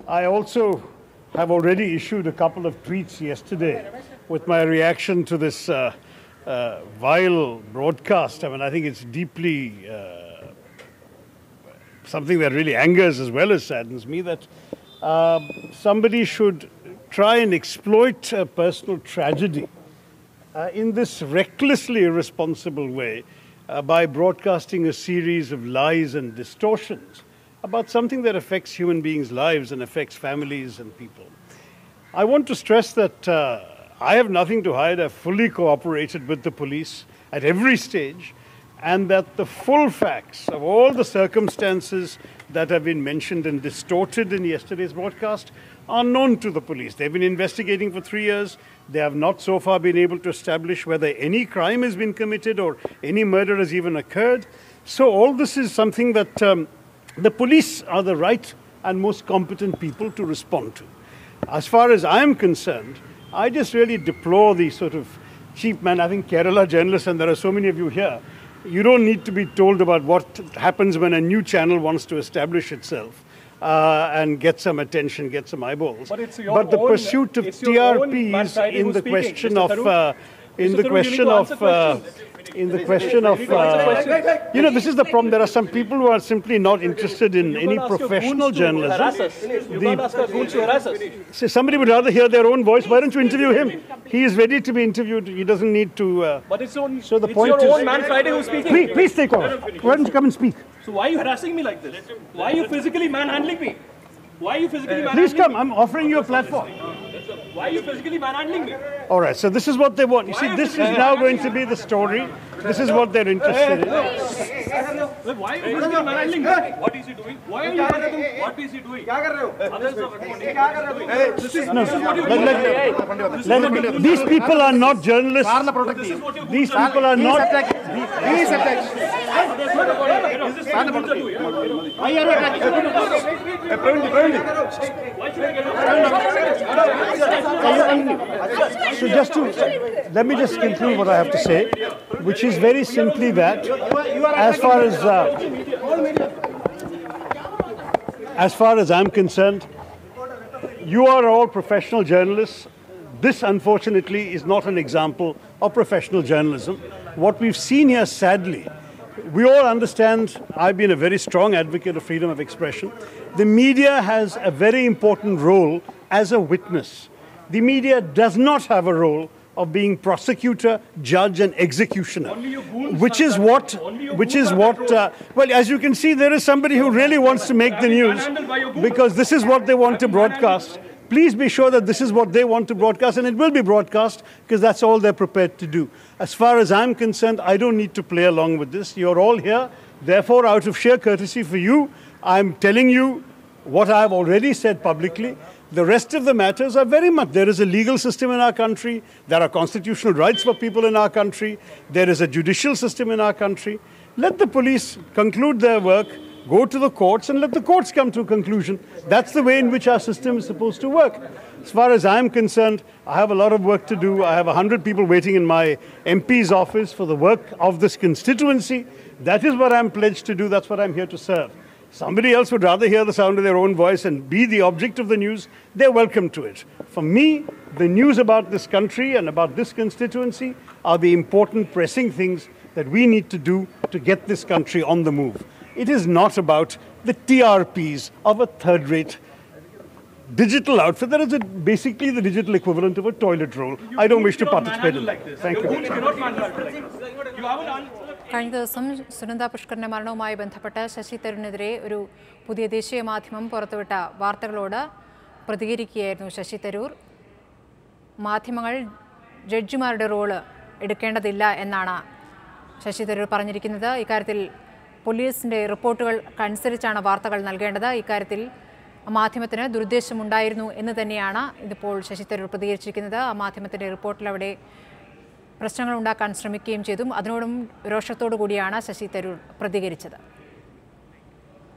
I also have already issued a couple of tweets yesterday with my reaction to this vile broadcast. I mean, I think it's deeply something that really angers as well as saddens me, that somebody should try and exploit a personal tragedy in this recklessly irresponsible way by broadcasting a series of lies and distortions about something that affects human beings' lives and affects families and people. I want to stress that I have nothing to hide. I've fully cooperated with the police at every stage, and that the full facts of all the circumstances that have been mentioned and distorted in yesterday's broadcast are known to the police. They've been investigating for 3 years. They have not so far been able to establish whether any crime has been committed or any murder has even occurred. So all this is something that the police are the right and most competent people to respond to. As far as I am concerned, I just really deplore the sort of cheap man. I think Kerala journalists, and there are so many of you here, you don't need to be told about what happens when a new channel wants to establish itself and get some attention, get some eyeballs. But the pursuit of TRPs in the question of this is the problem. There are some people who are simply not interested in any professional journalism. Somebody would rather hear their own voice. Why don't you interview him? He is ready to be interviewed. He doesn't need to. But it's your own man Friday who's speaking. Please take over. Why don't you come and speak? So why are you harassing me like this? Why are you physically manhandling me? Why are you physically manhandling me? Please come. I'm offering you a platform. Why are you physically manhandling me? All right, so this is what they want. You see, this is now going to be the story. This is what they're interested in. Why are you physically manhandling me? What is he doing? Why are you manhandling him? What is he doing? Others are reporting. These people are not journalists. These people are not. So let me just conclude what I have to say, which is very simply that as far as I'm concerned, you are all professional journalists. This, unfortunately, is not an example of professional journalism. What we've seen here, sadly, we all understand, I've been a very strong advocate of freedom of expression. The media has a very important role as a witness. The media does not have a role of being prosecutor, judge and executioner, which is what, well, as you can see, there is somebody who really wants to make the news because this is what they want to broadcast. Please be sure that this is what they want to broadcast, and it will be broadcast because that's all they're prepared to do. As far as I'm concerned, I don't need to play along with this. You're all here. Therefore, out of sheer courtesy for you, I'm telling you what I've already said publicly. The rest of the matters are very much, there is a legal system in our country. There are constitutional rights for people in our country. There is a judicial system in our country. Let the police conclude their work, go to the courts, and let the courts come to a conclusion. That's the way in which our system is supposed to work. As far as I'm concerned, I have a lot of work to do. I have 100 people waiting in my MP's office for the work of this constituency. That is what I'm pledged to do. That's what I'm here to serve. Somebody else would rather hear the sound of their own voice and be the object of the news. They're welcome to it. For me, the news about this country and about this constituency are the important, pressing things that we need to do to get this country on the move. It is not about the TRPs of a third-rate digital outfit. That is basically the digital equivalent of a toilet roll. I don't wish to participate in that. Thank you. കഴിഞ്ഞ ദിവസം സുനന്ദ പുഷ്കറിന്റെ മരണവുമായി ബന്ധപ്പെട്ട് ശശി തരൂരിനെതിരെ ഒരു പുതിയ ദേശീയ മാധ്യമം പുറത്തുവിട്ട വാർത്തകളോട് പ്രതികരിക്കുകയായിരുന്നു ശശി തരൂർ. മാധ്യമങ്ങൾ ജഡ്ജിമാരുടെ റോള് എടുക്കേണ്ടതില്ല എന്നാണ് ശശി തരൂർ പറഞ്ഞിരിക്കുന്നത്. ഇക്കാര്യത്തിൽ പോലീസിന്റെ റിപ്പോർട്ടുകൾക്കനുസരിച്ചാണ് വാർത്തകൾ നൽകേണ്ടത്. ഇക്കാര്യത്തിൽ മാധ്യമത്തിന് ദുരുദ്ദേശമുണ്ടായിരുന്നു എന്ന് തന്നെയാണ് ഇതിപ്പോൾ ശശി തരൂർ പ്രതികരിച്ചിരിക്കുന്നത്. ആ മാധ്യമത്തിന്റെ റിപ്പോർട്ടിൽ അവിടെ പ്രശ്നങ്ങൾ ഉണ്ടാക്കാൻ ശ്രമിക്കുകയും ചെയ്തു. അതിനോടും രോഷത്തോടു കൂടിയാണ് ശശി തരൂർ പ്രതികരിച്ചത്.